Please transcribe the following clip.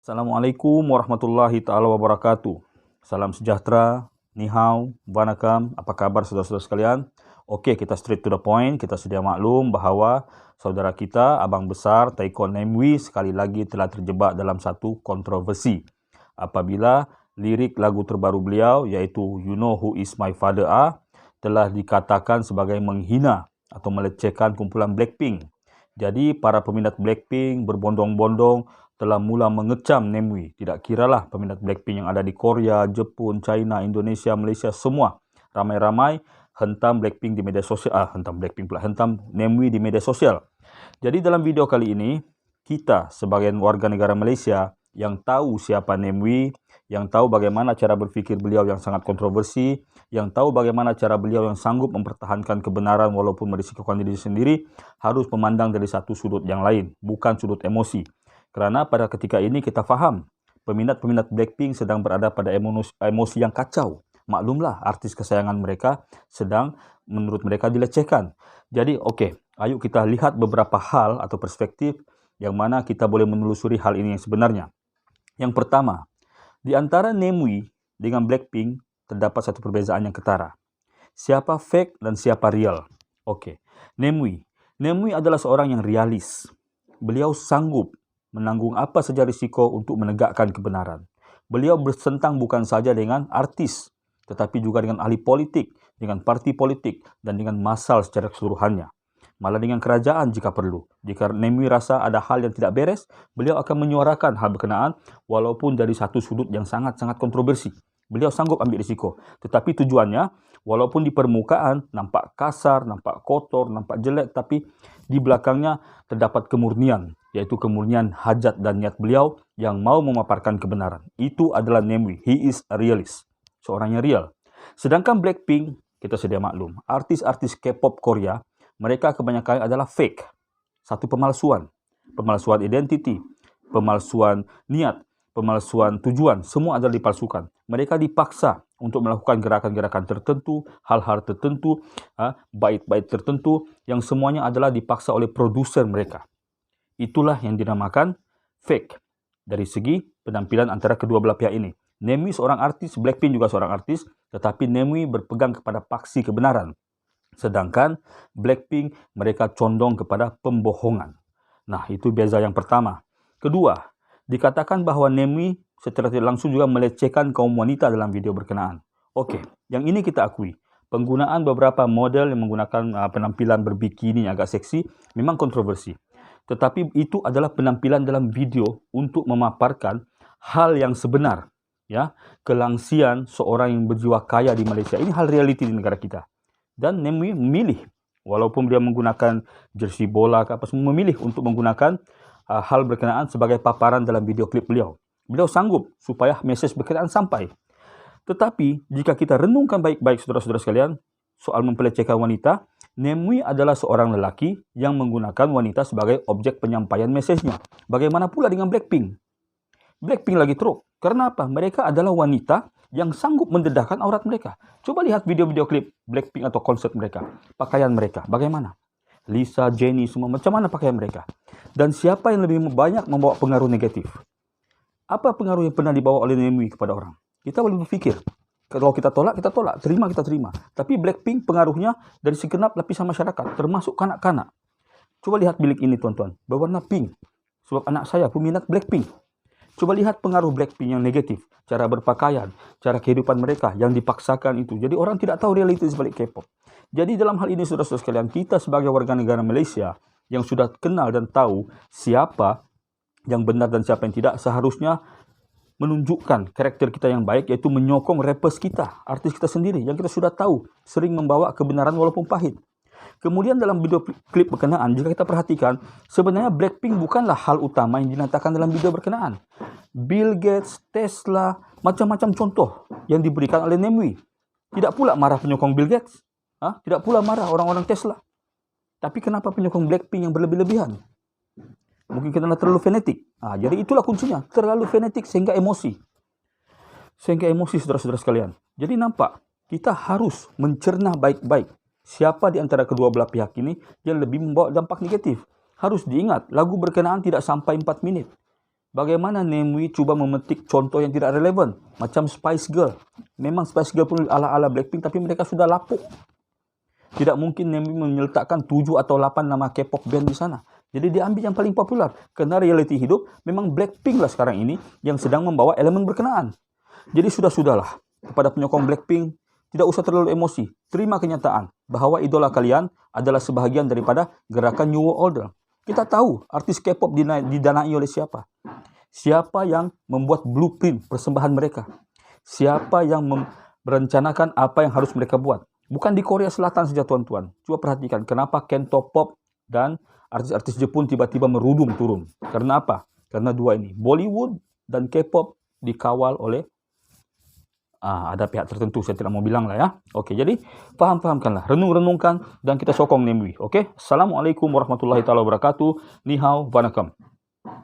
Assalamualaikum warahmatullahi taala wabarakatuh. Salam sejahtera, ni hao, wanakam, apa kabar saudara-saudara sekalian? Okey, kita straight to the point. Kita sedia maklum bahawa saudara kita, abang besar Taekwondo Namewee sekali lagi telah terjebak dalam satu kontroversi. Apabila lirik lagu terbaru beliau iaitu You Know Who Is My Father Are telah dikatakan sebagai menghina atau melecehkan kumpulan Blackpink. Jadi para peminat Blackpink berbondong-bondong telah mula mengecam Namewee. Tidak kiralah peminat Blackpink yang ada di Korea, Jepun, China, Indonesia, Malaysia, semua ramai-ramai hentam Blackpink di media sosial. Hentam Namewee di media sosial. Jadi dalam video kali ini, kita sebagai warga negara Malaysia yang tahu siapa Namewee, yang tahu bagaimana cara berfikir beliau yang sangat kontroversi, yang tahu bagaimana cara beliau yang sanggup mempertahankan kebenaran walaupun merisikokan diri sendiri, harus memandang dari satu sudut yang lain, bukan sudut emosi. Kerana pada ketika ini kita faham, peminat-peminat Blackpink sedang berada pada emosi yang kacau. Maklumlah, artis kesayangan mereka sedang menurut mereka dilecehkan. Jadi, okey, ayo kita lihat beberapa hal atau perspektif yang mana kita boleh menelusuri hal ini yang sebenarnya. Yang pertama, di antara Namewee dengan Blackpink terdapat satu perbezaan yang ketara. Siapa fake dan siapa real? Okey, Namewee adalah seorang yang realis. Beliau sanggup menanggung apa saja risiko untuk menegakkan kebenaran. Beliau bersentang bukan saja dengan artis, tetapi juga dengan ahli politik, dengan parti politik, dan dengan massal secara keseluruhannya. Malah dengan kerajaan jika perlu. Jika Namewee rasa ada hal yang tidak beres, beliau akan menyuarakan hal berkenaan walaupun dari satu sudut yang sangat-sangat kontroversi. Beliau sanggup ambil risiko. Tetapi tujuannya, walaupun di permukaan nampak kasar, nampak kotor, nampak jelek, tapi di belakangnya terdapat kemurnian, yaitu kemurnian hajat dan niat beliau yang mau memaparkan kebenaran. Itu adalah Namewee. He is a realist. Seorang yang real. Sedangkan Blackpink, kita sedia maklum, artis-artis K-pop Korea, mereka kebanyakan adalah fake. Satu pemalsuan. Pemalsuan identiti, pemalsuan niat, pemalsuan tujuan, semua adalah dipalsukan. Mereka dipaksa untuk melakukan gerakan-gerakan tertentu, hal-hal tertentu, bait-bait tertentu, yang semuanya adalah dipaksa oleh produser mereka. Itulah yang dinamakan fake dari segi penampilan antara kedua belah pihak ini. Namewee seorang artis, Blackpink juga seorang artis, tetapi Namewee berpegang kepada paksi kebenaran. Sedangkan Blackpink mereka condong kepada pembohongan. Nah, itu beza yang pertama. Kedua, dikatakan bahawa Namewee secara tidak langsung juga melecehkan kaum wanita dalam video berkenaan. Okey, yang ini kita akui. Penggunaan beberapa model yang menggunakan penampilan berbikini yang agak seksi memang kontroversi. Tetapi itu adalah penampilan dalam video untuk memaparkan hal yang sebenar. Ya, kelangsian seorang yang berjiwa kaya di Malaysia. Ini hal realiti di negara kita. Dan Namewee memilih, walaupun dia menggunakan jersey bola ke apa semua, memilih untuk menggunakan hal berkenaan sebagai paparan dalam video klip beliau. Beliau sanggup supaya mesej berkenaan sampai. Tetapi, jika kita renungkan baik-baik saudara-saudara sekalian, soal mempelecehkan wanita, Namewee adalah seorang lelaki yang menggunakan wanita sebagai objek penyampaian mesejnya. Bagaimana pula dengan Blackpink? Blackpink lagi teruk. Karena apa? Mereka adalah wanita yang sanggup mendedahkan aurat mereka. Coba lihat video-video klip Blackpink atau konsert mereka. Pakaian mereka, bagaimana? Lisa, Jennie, semua macam mana pakaian mereka? Dan siapa yang lebih banyak membawa pengaruh negatif? Apa pengaruh yang pernah dibawa oleh Namewee kepada orang? Kita boleh berfikir. Kalau kita tolak, terima, kita terima. Tapi Blackpink pengaruhnya dari segenap lapisan masyarakat, termasuk kanak-kanak. Coba lihat bilik ini, tuan-tuan. Berwarna pink. Sebab anak saya peminat Blackpink. Coba lihat pengaruh Blackpink yang negatif. Cara berpakaian, cara kehidupan mereka yang dipaksakan itu. Jadi orang tidak tahu realiti sebalik K-pop. Jadi dalam hal ini, saudara-saudara sekalian, kita sebagai warga negara Malaysia yang sudah kenal dan tahu siapa yang benar dan siapa yang tidak, seharusnya menunjukkan karakter kita yang baik, iaitu menyokong rappers kita, artis kita sendiri, yang kita sudah tahu sering membawa kebenaran walaupun pahit. Kemudian dalam video klip berkenaan, jika kita perhatikan, sebenarnya Blackpink bukanlah hal utama yang dinyatakan dalam video berkenaan. Bill Gates, Tesla, macam-macam contoh yang diberikan oleh Namewee. Tidak pula marah penyokong Bill Gates. Tidak pula marah orang-orang Tesla. Tapi kenapa penyokong Blackpink yang berlebih-lebihan? Mungkin kita terlalu fanatik. Jadi itulah kuncinya. Terlalu fanatik sehingga emosi. Saudara-saudara sekalian. Jadi nampak, kita harus mencerna baik-baik siapa di antara kedua belah pihak ini yang lebih membawa dampak negatif. Harus diingat, lagu berkenaan tidak sampai 4 minit. Bagaimana Namewee cuba memetik contoh yang tidak relevan, macam Spice Girl. Memang Spice Girl pun ala-ala Blackpink, tapi mereka sudah lapuk. Tidak mungkin Namewee menyeletakkan 7 atau 8 nama K-pop band di sana. Jadi dia ambil yang paling popular. Karena realiti hidup, memang Blackpink lah sekarang ini yang sedang membawa elemen berkenaan. Jadi sudah-sudahlah, kepada penyokong Blackpink, tidak usah terlalu emosi. Terima kenyataan bahwa idola kalian adalah sebahagian daripada gerakan New World Order. Kita tahu artis K-pop didanai oleh siapa. Siapa yang membuat blueprint persembahan mereka. Siapa yang merencanakan apa yang harus mereka buat. Bukan di Korea Selatan saja tuan-tuan. Coba perhatikan kenapa Cantopop dan artis-artis Jepun tiba-tiba merudum turun. Karena apa? Karena dua ini. Bollywood dan K-pop dikawal oleh ada pihak tertentu, saya tidak mau bilang lah ya. Oke, jadi paham-pahamkanlah, renung-renungkan dan kita sokong Namewee. Oke, Assalamualaikum warahmatullahi wabarakatuh. Ni hao, vanakam.